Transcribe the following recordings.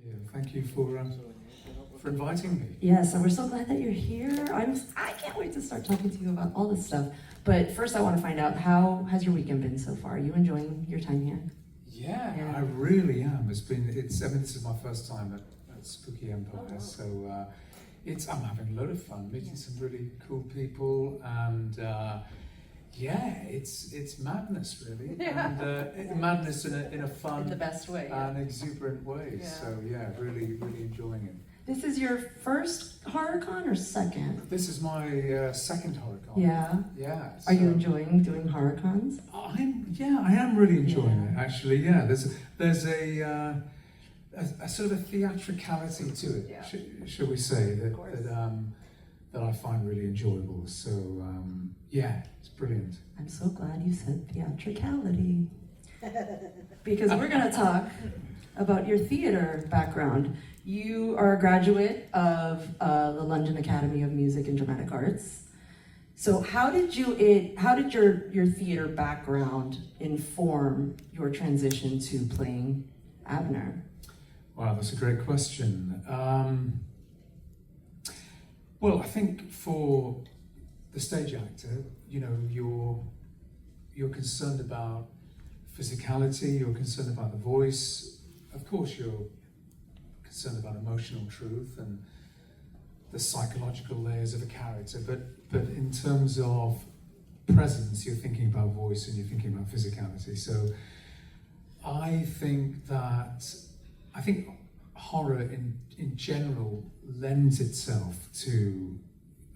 Yeah, thank you for inviting me. Yes, and we're so glad that you're here. I can't wait to start talking to you about all this stuff. But first, I want to find out, how has your weekend been so far? Are you enjoying your time here? Yeah, I really am. I mean, this is my first time at Spooky Empire, so I'm having a lot of fun, meeting some really cool people, and it's madness really, and madness in a fun, In the best way, and exuberant way. Yeah. So yeah, really enjoying it. This is your first HorrorCon or second? This is my second HorrorCon. Yeah. Yeah. Are you enjoying doing HorrorCons? I am really enjoying it actually. Yeah, there's a sort of a theatricality to it, shall we say, that I find really enjoyable. So it's brilliant. I'm so glad you said theatricality. Because we're going to talk about your theater background. You are a graduate of the London Academy of Music and Dramatic Arts. So how did your theater background inform your transition to playing Abner? Wow, that's a great question. Well, I think for the stage actor, you're concerned about physicality, you're concerned about the voice. Of course, you're concerned about emotional truth and the psychological layers of a character, but in terms of presence, you're thinking about voice and you're thinking about physicality. So I think horror in general lends itself to,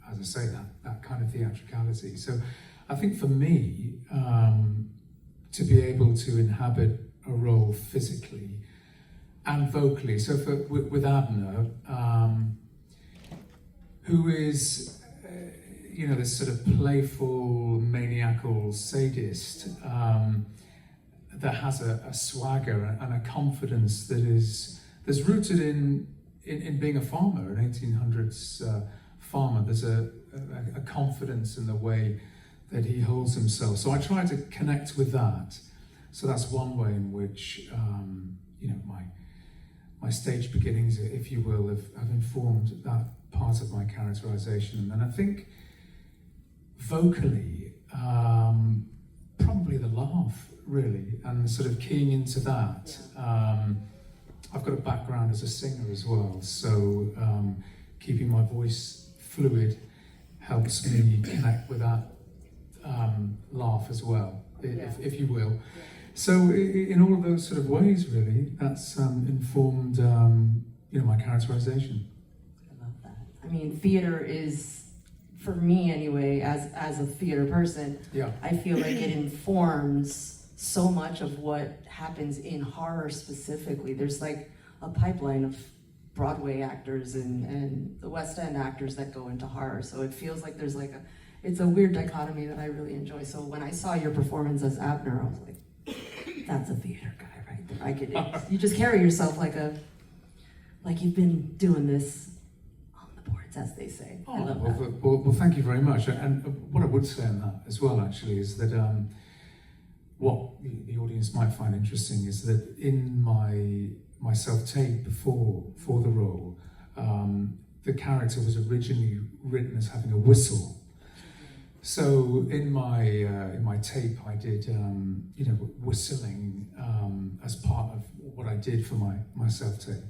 as I say, that kind of theatricality. So I think for me, to be able to inhabit a role physically and vocally, so with Abner, who is this sort of playful, maniacal sadist that has a swagger and a confidence that's rooted in being a farmer, an 1800s farmer. There's a confidence in the way that he holds himself. So I try to connect with that. So that's one way in which my stage beginnings, if you will, have informed that part of my characterization. And then I think vocally, probably the laugh, really, and sort of keying into that. I've got a background as a singer as well, so keeping my voice fluid helps me connect with that laugh as well, if you will. So in all of those sort of ways, really, that's informed my characterization. I love that. I mean, theater is, for me anyway, as a theater person, I feel like it informs so much of what happens in horror specifically. There's like a pipeline of Broadway actors and the West End actors that go into horror. So it feels like there's it's a weird dichotomy that I really enjoy. So when I saw your performance as Abner, I was like, that's a theater guy right there. You just carry yourself like you've been doing this on the boards, as they say. I love that. Well, thank you very much. And what I would say on that as well, actually, is that what the audience might find interesting is that in my self-tape for the role, the character was originally written as having a whistle. So in my tape, I did whistling as part of what I did for my self-tape,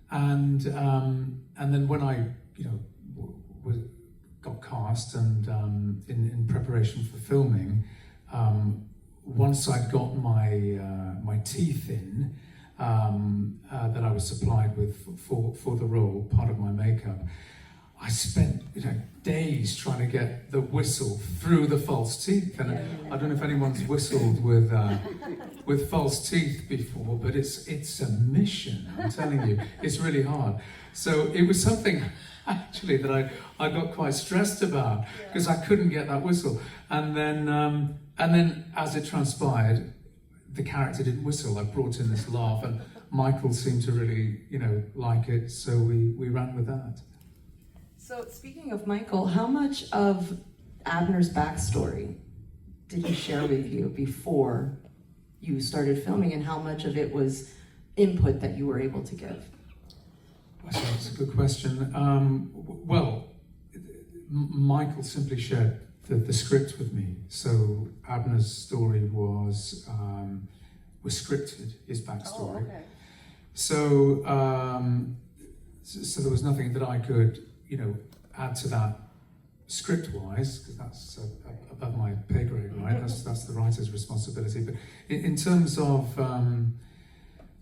and then when I got cast and in preparation for filming, once I'd got my teeth in that I was supplied with for the role, part of my makeup, I spent days trying to get the whistle through the false teeth. And I don't know if anyone's whistled with false teeth before, but it's a mission, I'm telling you. It's really hard. So it was something actually that I got quite stressed about because I couldn't get that whistle. And then as it transpired, the character didn't whistle. I brought in this laugh, and Michael seemed to really, like it, so we ran with that. So speaking of Michael, how much of Abner's backstory did he share with you before you started filming, and how much of it was input that you were able to give? That's a good question. Well, Michael simply shared the script with me. So Abner's story was scripted, his backstory. Oh, okay. So so there was nothing that I could, add to that script-wise, because that's above my pay grade, right? That's the writer's responsibility. But in terms of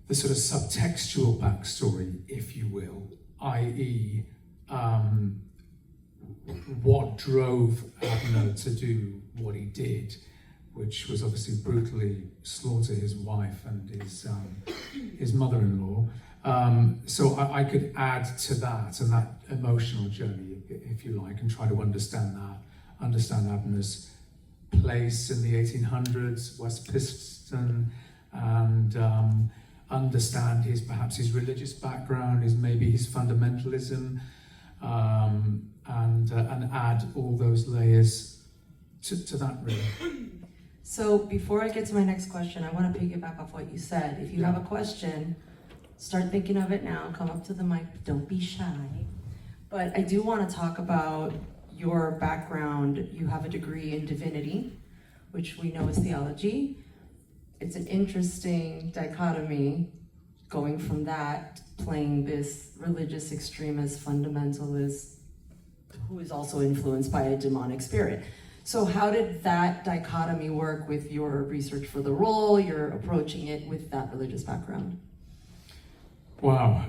the sort of subtextual backstory, if you will, i.e., what drove Abner to do what he did, which was obviously brutally slaughter his wife and his mother-in-law. So I could add to that and that emotional journey, if you like, and try to understand Abner's place in the 1800s, West Piston, and understand perhaps his religious background, maybe his fundamentalism, and add all those layers to that really. So before I get to my next question, I want to piggyback off what you said. If you have a question, start thinking of it now, come up to the mic, don't be shy. But I do want to talk about your background. You have a degree in Divinity, which we know is theology. It's an interesting dichotomy going from that, playing this religious extremist fundamentalist who is also influenced by a demonic spirit. So how did that dichotomy work with your research for the role? You're approaching it with that religious background. Wow.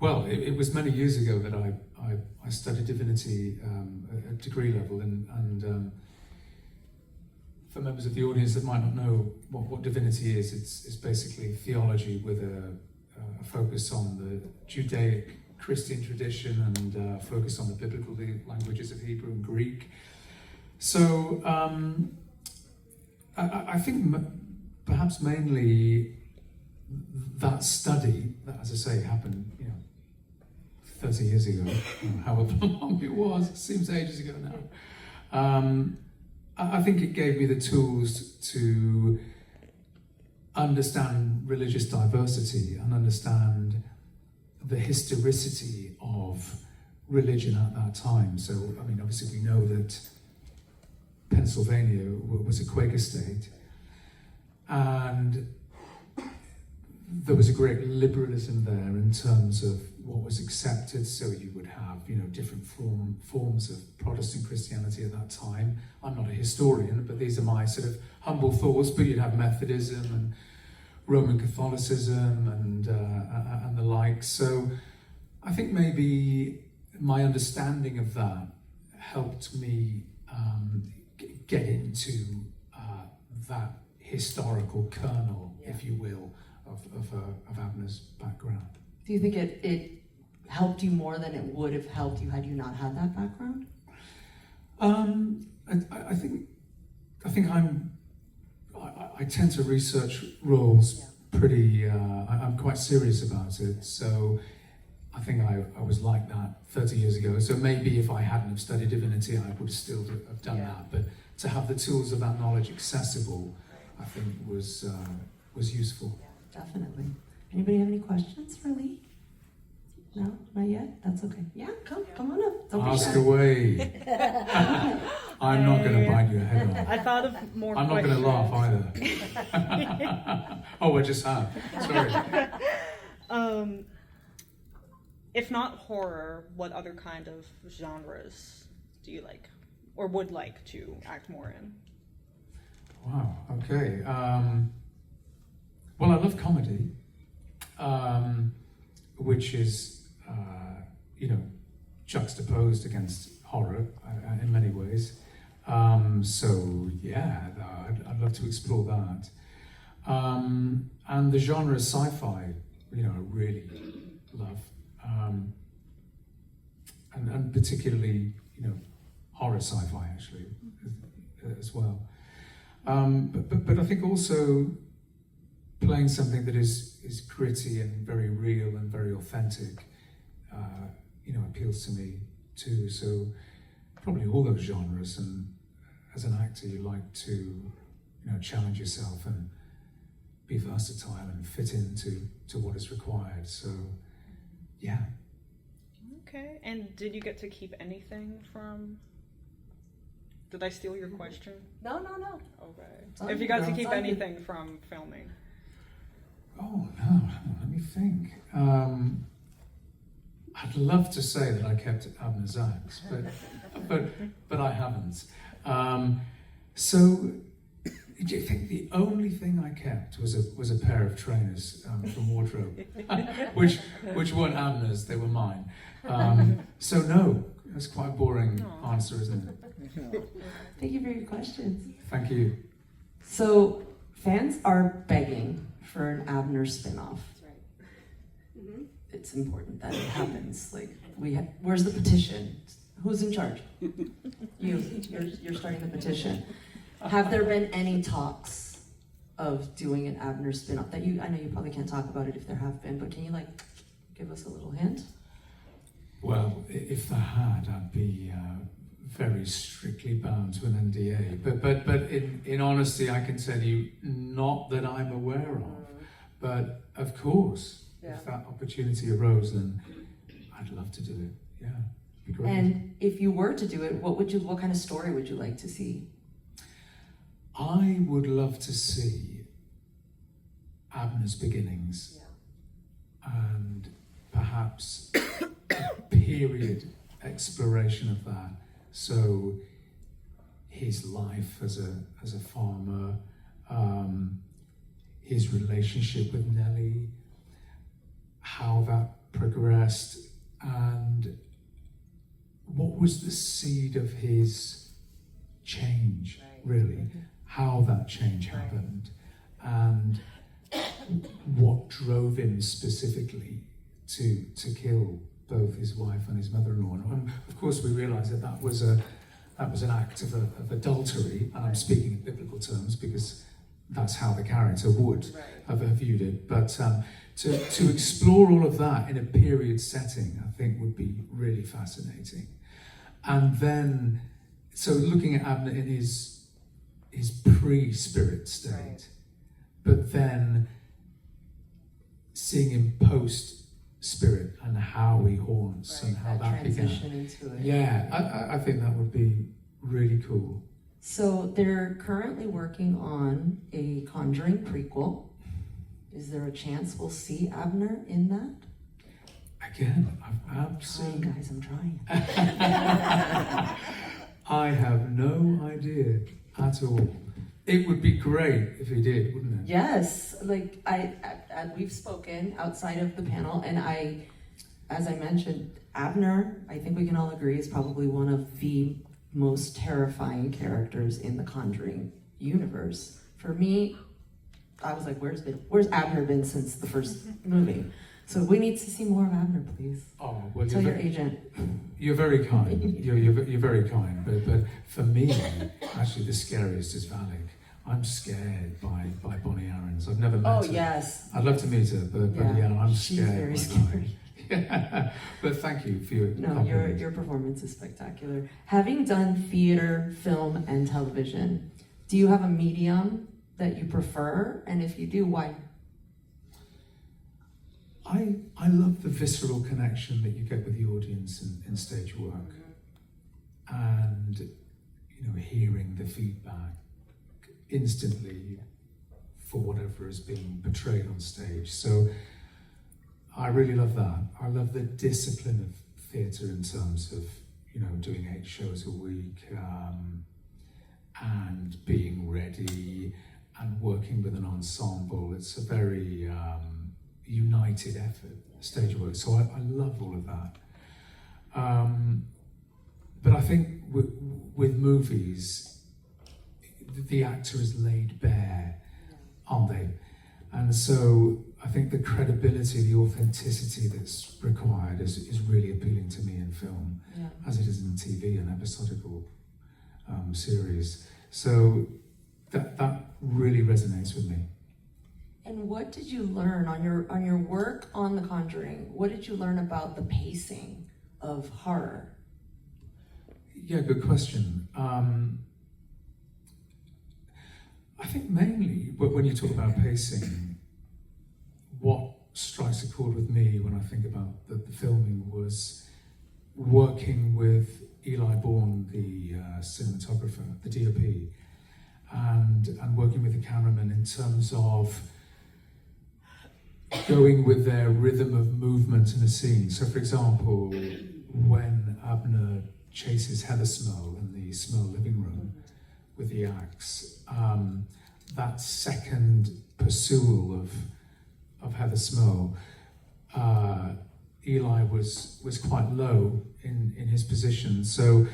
Well, it was many years ago that I studied Divinity at degree level, and for members of the audience that might not know what Divinity is, it's basically theology with a focus on the Judaic Christian tradition and focus on the biblical languages of Hebrew and Greek. So I think perhaps mainly that study, that, as I say, happened 30 years ago, however long it was, it seems ages ago now. I think it gave me the tools to understand religious diversity and understand the historicity of religion at that time. So, I mean, obviously we know that Pennsylvania was a Quaker state, and there was a great liberalism there in terms of what was accepted. So you would have, different forms of Protestant Christianity at that time. I'm not a historian, but these are my sort of humble thoughts. But you'd have Methodism and Roman Catholicism and the like. So I think maybe my understanding of that helped me get into that historical kernel, if you will, of Abner's background. Do you think it helped you more than it would have helped you had you not had that background? I think I tend to research roles pretty. I'm quite serious about it. So I think I was like that 30 years ago. So maybe if I hadn't have studied Divinity, I would still have done that. But to have the tools of that knowledge accessible, I think was useful. Yeah, definitely. Anybody have any questions for Leigh? No, not yet? That's okay. Yeah, come on up. Don't Ask be shy. away. I'm not going to bite your head off. I thought of more I'm not questions. going to laugh either. Oh, I just have. Sorry. If not horror, what other kind of genres do you like, or would like to act more in? Wow, okay. Well, I love comedy, which is, juxtaposed against horror in many ways. So, yeah, I'd love to explore that. And the genre sci-fi, I really love. And particularly, horror sci-fi, actually, as well. But I think also playing something that is gritty and very real and very authentic, appeals to me too. So probably all those genres, and as an actor, you like to, challenge yourself and be versatile and fit into what is required. So, yeah. Okay, and did you get to keep anything from... Did I steal your question? No. Okay. If you got to keep anything from filming. Oh, no, hang on, let me think. I'd love to say that I kept Abner's axe, but I haven't. So, do you think the only thing I kept was a pair of trainers from wardrobe, which weren't Abner's, they were mine. So no, that's quite a boring answer, isn't it? Thank you for your questions. Thank you. So fans are begging for an Abner spinoff. That's right. Mm-hmm. It's important that it happens. Like where's the petition? Who's in charge? You're starting the petition. Have there been any talks of doing an Abner spinoff that I know you probably can't talk about it if there have been, but can you give us a little hint? Well, if there had, I'd be very strictly bound to an NDA. But in honesty, I can tell you, not that I'm aware of. But of course, if that opportunity arose, then I'd love to do it. Yeah, it'd be great. And if you were to do it, what kind of story would you like to see? I would love to see Abner's beginnings and perhaps a period exploration of that. So his life as a farmer, his relationship with Nellie, how that progressed, and what was the seed of his change, really, how that change happened, and what drove him specifically to kill both his wife and his mother-in-law. And of course, we realise that was an act of adultery, and I'm speaking in biblical terms because that's how the character would have viewed it. But to explore all of that in a period setting, I think would be really fascinating. And then, so looking at Abner in his pre-spirit state, but then seeing him post-spirit and how he haunts and how that transition began. into it. Yeah, I think that would be really cool. So they're currently working on a Conjuring prequel. Is there a chance we'll see Abner in that? Again, I've absolutely... I'm trying. I have no idea at all. It would be great if he did, wouldn't it? Yes, we've spoken outside of the panel, and as I mentioned, Abner, I think we can all agree, is probably one of the most terrifying characters in the Conjuring universe. For me, I was like, where's Abner been since the first movie? So we need to see more of Abner, please. Oh, well, Tell your agent. You're very kind. You're very kind. But for me, actually, the scariest is Valak. I'm scared by Bonnie Aarons. I've never met her. Oh, yes. I'd love to meet her, but yeah, I'm she's scared. Very by scary. Yeah. But thank you for your compliment. Your performance is spectacular. Having done theater, film, and television, do you have a medium that you prefer? And if you do, why? I love the visceral connection that you get with the audience in stage work, and hearing the feedback instantly for whatever is being portrayed on stage. So I really love that. I love the discipline of theatre in terms of doing 8 shows a week and being ready and working with an ensemble. It's a very united effort, stage work. So I love all of that. But I think with movies, the actor is laid bare, aren't they? And so I think the credibility, the authenticity that's required is really appealing to me in film, as it is in TV and episodical series. So that really resonates with me. And what did you learn on your work on The Conjuring? What did you learn about the pacing of horror? Yeah, good question. I think mainly, when you talk about pacing, what strikes a chord with me when I think about the filming was working with Eli Bourne, the cinematographer, the DOP, and working with the cameraman in terms of going with their rhythm of movement in a scene. So, for example, when Abner chases Heather Smell in the Smell living room with the axe, that second pursuit of Heather Smell, Eli was quite low in his position, so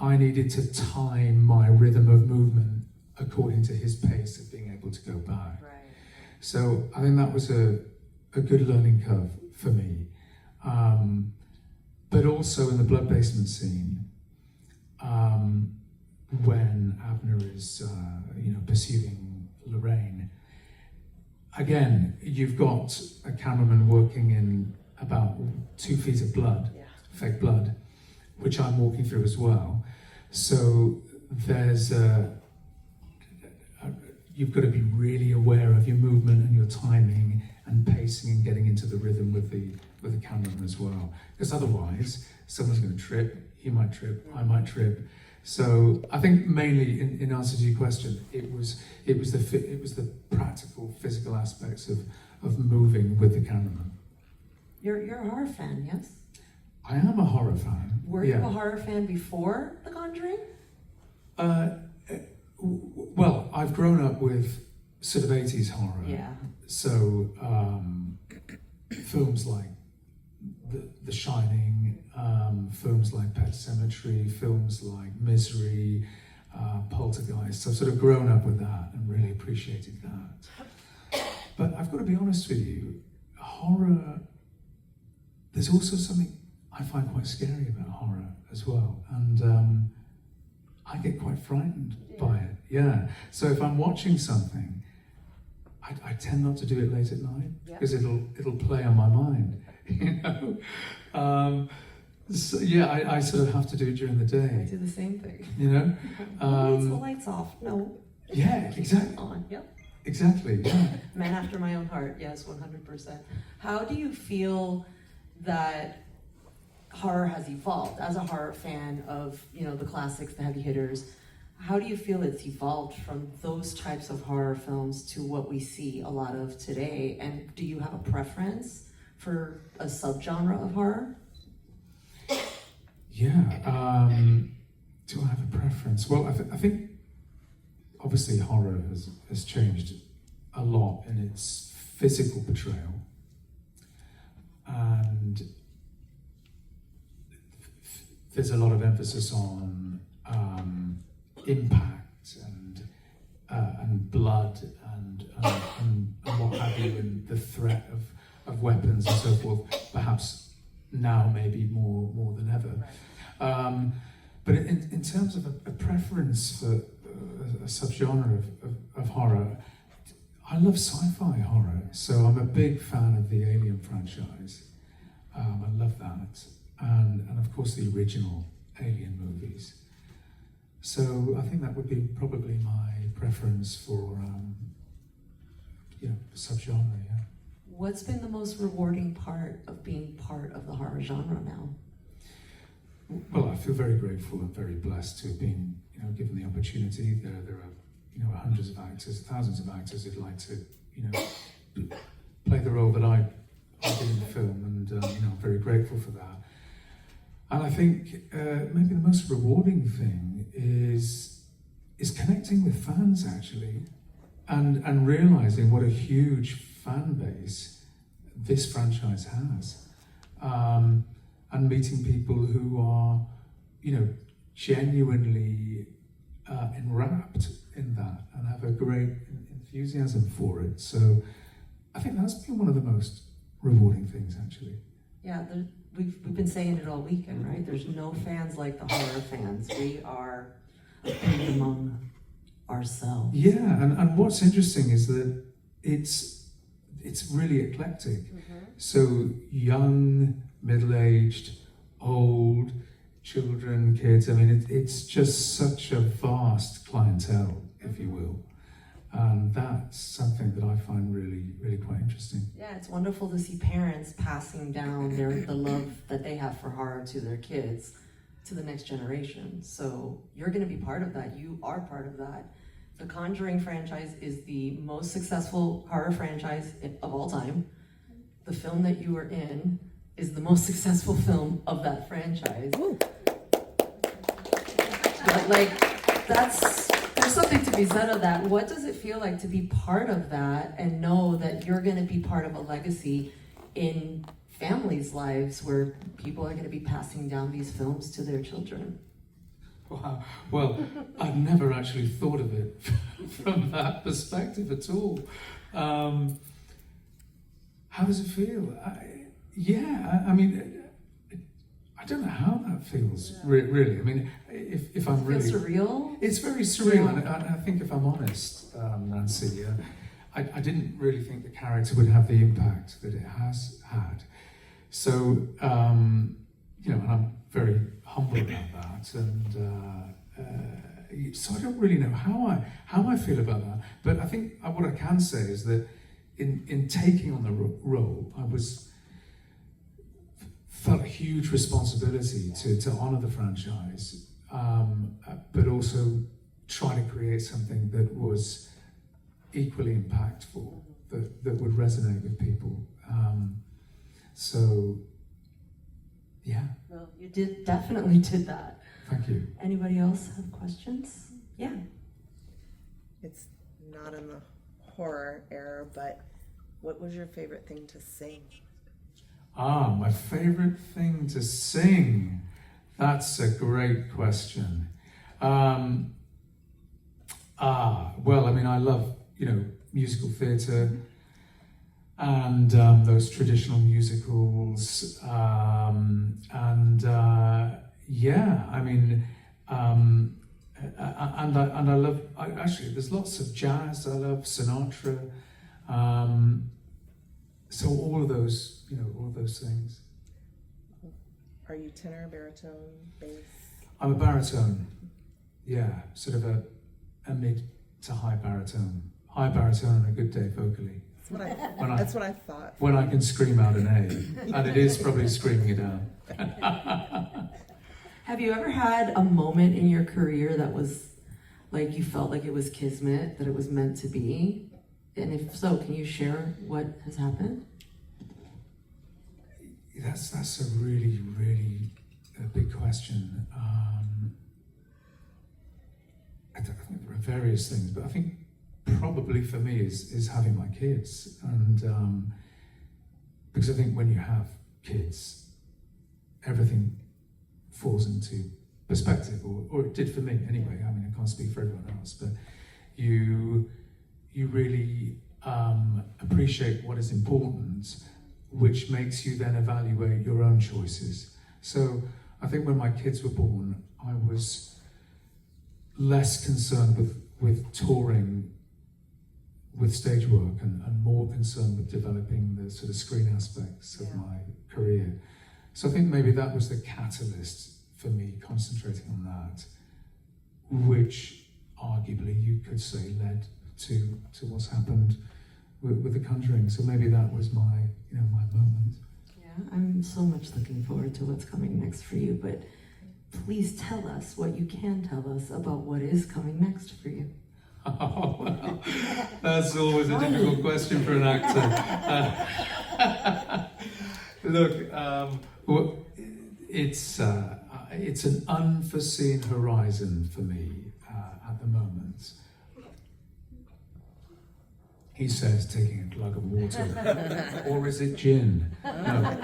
I needed to time my rhythm of movement according to his pace of being able to go back. Right. So I think that was a good learning curve for me. But also in the blood basement scene, when Abner is pursuing Lorraine, again, you've got a cameraman working in about 2 feet of blood, fake blood, which I'm walking through as well. So there's you've got to be really aware of your movement and your timing and pacing and getting into the rhythm with the cameraman as well. Because otherwise, someone's going to trip, he might trip, I might trip. So I think mainly, in answer to your question, it was the practical, physical aspects of moving with the cameraman. You're a horror fan, yes? I am a horror fan. Were you a horror fan before The Conjuring? Well, I've grown up with sort of 80s horror. Yeah. So films like The Shining, films like Pet Sematary, films like Misery, Poltergeist. I've sort of grown up with that and really appreciated that. But I've got to be honest with you, horror, there's also something I find quite scary about horror as well. And I get quite frightened by it, yeah. So if I'm watching something, I tend not to do it late at night because it'll play on my mind, you know. So yeah, I sort of have to do it during the day. I do the same thing. You know. It's the lights off. No. Yeah, exactly. On. Yep. Exactly. Yeah. Man after my own heart. Yes, 100%. How do you feel that horror has evolved as a horror fan of, the classics, the heavy hitters? How do you feel it's evolved from those types of horror films to what we see a lot of today? And do you have a preference for a subgenre of horror? Yeah. Do I have a preference? Well, I think obviously horror has changed a lot in its physical portrayal, and there's a lot of emphasis on impact and blood and what have you, and the threat of weapons and so forth. Perhaps now maybe more than ever. But in terms of a preference for a subgenre of horror, I love sci-fi horror. So I'm a big fan of the Alien franchise. I love that. And of course the original Alien movies. So I think that would be probably my preference for subgenre. Yeah. What's been the most rewarding part of being part of the horror genre now? Well, I feel very grateful and very blessed to have been, given the opportunity. There are, hundreds of actors, thousands of actors who'd like to, play the role that I did in the film, and I'm very grateful for that. And I think maybe the most rewarding thing is connecting with fans, actually, and realizing what a huge fan base this franchise has, and meeting people who are, genuinely enwrapped in that and have a great enthusiasm for it. So I think that's been one of the most rewarding things, actually. Yeah, we've been saying it all weekend, right? There's no fans like the horror fans. We are a thing among ourselves. Yeah, and what's interesting is that it's really eclectic. Mm-hmm. So young, middle-aged, old, children, kids. I mean, it's just such a vast clientele, if you will. And that that's something that I find really, really quite interesting. Yeah, it's wonderful to see parents passing down the love that they have for horror to their kids, to the next generation. So you're going to be part of that. You are part of that. The Conjuring franchise is the most successful horror franchise of all time. The film that you were in is the most successful film of that franchise. But like, there's something to be said of that. What does it feel like to be part of that and know that you're going to be part of a legacy in families' lives where people are going to be passing down these films to their children? Wow. Well, I've never actually thought of it from that perspective at all. How does it feel? I mean, I don't know how that feels, really. I mean, if I'm really... It's surreal? It's very surreal, Yeah. and I think if I'm honest, Nancy, I didn't really think the character would have the impact that it has had. So, you know, and I'm very humble about that, and so I don't really know how I feel about that. But I think what I can say is that in taking on the role, I felt a huge responsibility to honour the franchise, but also try to create something that was equally impactful, that would resonate with people. So, yeah. Well, you definitely did that. Thank you. Anybody else have questions? Yeah. It's not in the horror era, but what was your favorite thing to sing? My favorite thing to sing. That's a great question. Well, I mean, I love, you know, musical theatre and those traditional musicals. Yeah, I mean, and I love, actually, there's lots of jazz. I love Sinatra. So all of those, you know, all of those things. Are you tenor, baritone, bass? I'm a baritone. Yeah, sort of a mid to high baritone. High baritone on a good day vocally. That's what I thought. When I can scream out an A, and it is probably screaming it out. Have you ever had a moment in your career that was like you felt like it was kismet, that it was meant to be? And if so, can you share what has happened? That's a really, really big question. I think there are various things, but I think probably for me is having my kids, and because I think when you have kids, everything falls into perspective, or it did for me anyway. I mean, I can't speak for everyone else, but you really appreciate what is important, which makes you then evaluate your own choices. So I think when my kids were born, I was less concerned with touring with stage work and more concerned with developing the sort of screen aspects of my career. So I think maybe that was the catalyst for me concentrating on that, which arguably you could say led to what's happened with The Conjuring. So maybe that was my moment. Yeah, I'm so much looking forward to what's coming next for you, but please tell us what you can tell us about what is coming next for you. Oh, well, that's always a difficult question for an actor. Look, well, it's an unforeseen horizon for me at the moment. He says, taking a glug of water. Or is it gin? No,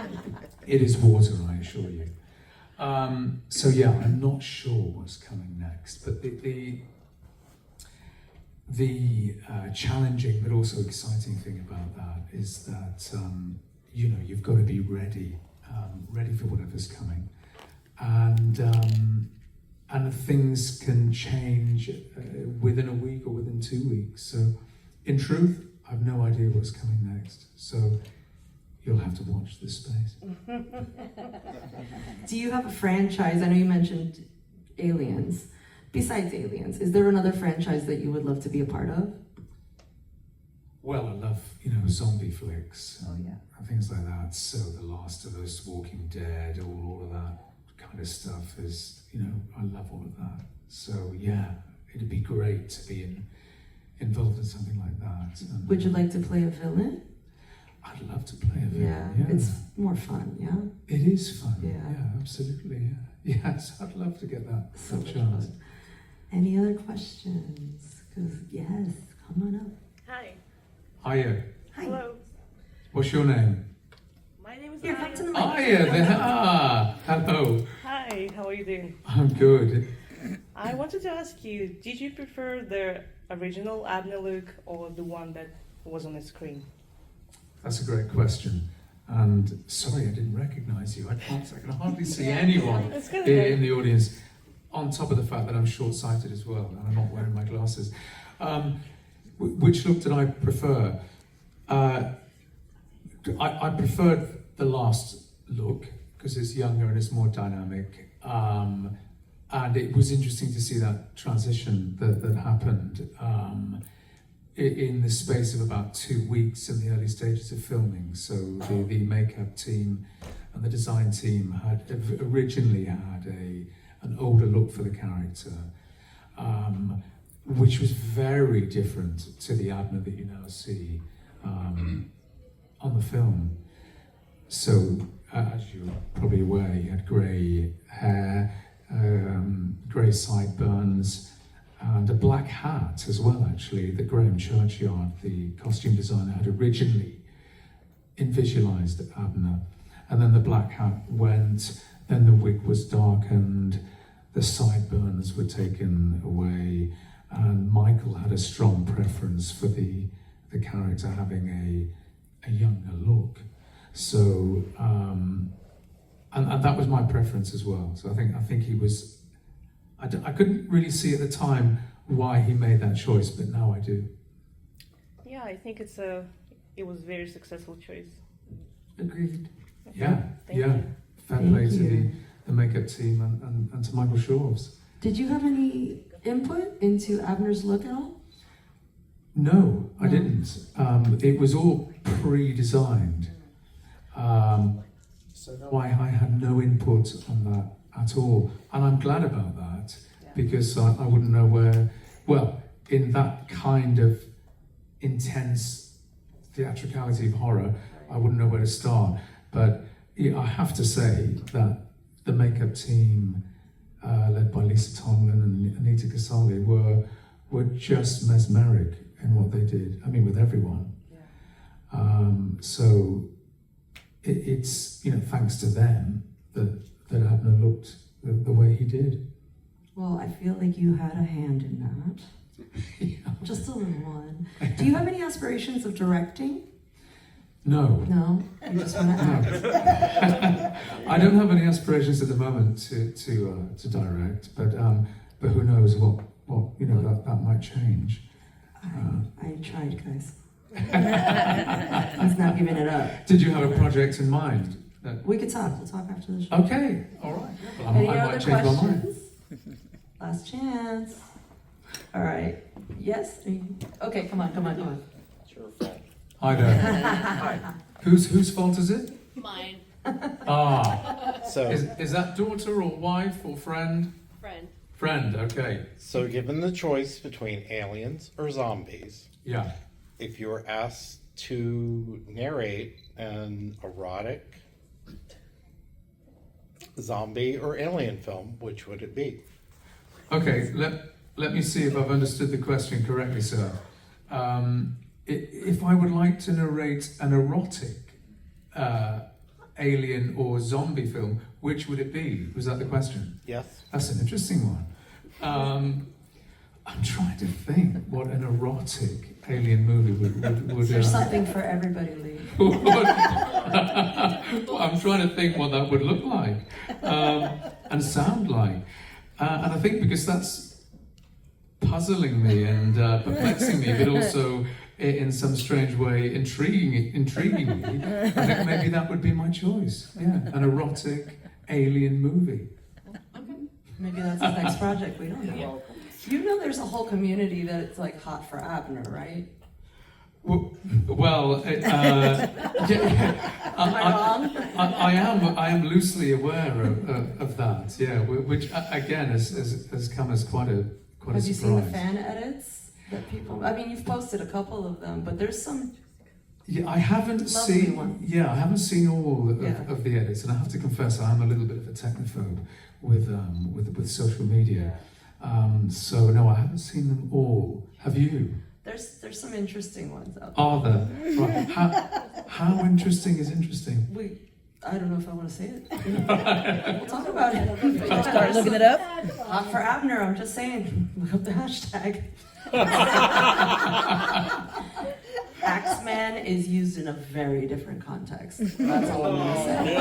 it is water, I assure you. So yeah, I'm not sure what's coming next, but the challenging but also exciting thing about that is that you've got to be ready for whatever's coming, and things can change within a week or within 2 weeks. So, in truth, I've no idea what's coming next. So, you'll have to watch this space. Do you have a franchise? I know you mentioned Aliens. Besides Aliens, is there another franchise that you would love to be a part of? well, I love, zombie flicks Oh, and, yeah. and things like that. So The Last of Us, Walking Dead, all of that kind of stuff is, I love all of that. So yeah, it'd be great to be involved in something like that. And, Would you like to play a villain? I'd love to play a villain. Yeah, it's more fun, yeah? It is fun. Yeah. Absolutely. Yeah. Yes, I'd love to get that So much chance. fun. Any other questions? Because, yes, come on up. Hi. Hiya. Hi. Hello. What's your name? My name is Here, come to the mic. Hiya there. Hello. Hi, how are you doing? I'm good. I wanted to ask you, did you prefer the original Abner look or the one that was on the screen? That's a great question. And sorry, I didn't recognize you. I can hardly see anyone That's good. here in the audience, on top of the fact that I'm short-sighted as well, and I'm not wearing my glasses. Which look did I prefer? I preferred the last look, because it's younger and it's more dynamic. And it was interesting to see that transition that happened in the space of about 2 weeks in the early stages of filming. So the makeup team and the design team had originally had an older look for the character, which was very different to the Abner that you now see on the film. So, as you're probably aware, he had grey hair, grey sideburns, and a black hat as well, actually, that Graham Churchyard, the costume designer, had originally visualised Abner. And then the black hat went, then the wig was darkened, the sideburns were taken away, and Michael had a strong preference for the character having a younger look. So, and that was my preference as well. So I think he was, I couldn't really see at the time why he made that choice, but now I do. Yeah, I think it was a very successful choice. Agreed. Okay. Yeah, Thank yeah. you. Fair Thank play to you. the makeup team and to Michael Shores. Did you have any input into Abner's look at all? No, I No. didn't. It was all pre-designed. So no, I had no input on that at all. And I'm glad about that, because I wouldn't know where, well, in that kind of intense theatricality of horror, I wouldn't know where to start. But yeah, I have to say that the makeup team, led by Lisa Tomlin and Anita Casali, were just mesmeric in what they did. I mean, with everyone. So it's thanks to them that Abner looked the way he did. Well, I feel like you had a hand in that. Just a little one. Do you have any aspirations of directing? No. No? You just want to act? I don't have any aspirations at the moment to direct, but who knows what that might change. I tried, guys. He's not giving it up. Did you have a project in mind? We could talk. We'll talk after the show. Okay, all right. Well, I Any might other change my mind. questions? Last chance. All right. Yes? Okay, come on. Hi there. Whose fault is it? Mine. So, Is that daughter or wife or friend? Friend. Friend, okay. so given the choice between aliens or zombies, Yeah. if you were asked to narrate an erotic zombie or alien film, which would it be? Okay, let me see if I've understood the question correctly, sir. If I would like to narrate an erotic alien or zombie film, which would it be? Was that the question? Yes. That's an interesting one. I'm trying to think what an erotic alien movie would There's something for everybody, Lee. I'm trying to think what that would look like and sound like. And I think because that's puzzling me and perplexing me, but also in some strange way intriguing me, I think maybe that would be my choice. Yeah, an erotic alien movie. Maybe that's his next project. We don't know. You know there's a whole community that's like hot for Abner, right? Well, I am loosely aware of that. Yeah, which again has come as quite a Have you seen the surprise. fan edits that people? I mean, you've posted a couple of them, but there's some. Yeah, I haven't Lovely seen. one. Yeah, I haven't seen all Yeah. of the edits, and I have to confess, I am a little bit of a technophobe with social media. So no, I haven't seen them all. Have you? There's some interesting ones out there. Are there? Right. How interesting is interesting? I don't know if I want to say it. We'll talk about it. Start looking it up. For Abner, I'm just saying, look up the hashtag. Axeman is used in a very different context. That's all I'm going to say.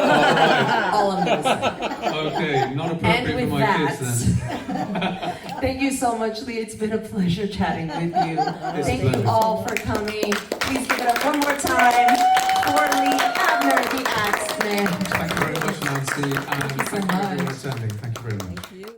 All I'm going to say. Okay, not appropriate And for with my that, kids then. thank you so much, Lee. It's been a pleasure chatting with you. Thank you all for coming. Please give it up one more time for Lee Abner, the Axeman. Thank you very much, Nancy, and Thank you so thank you for much. attending. Thank you very much. Thank you.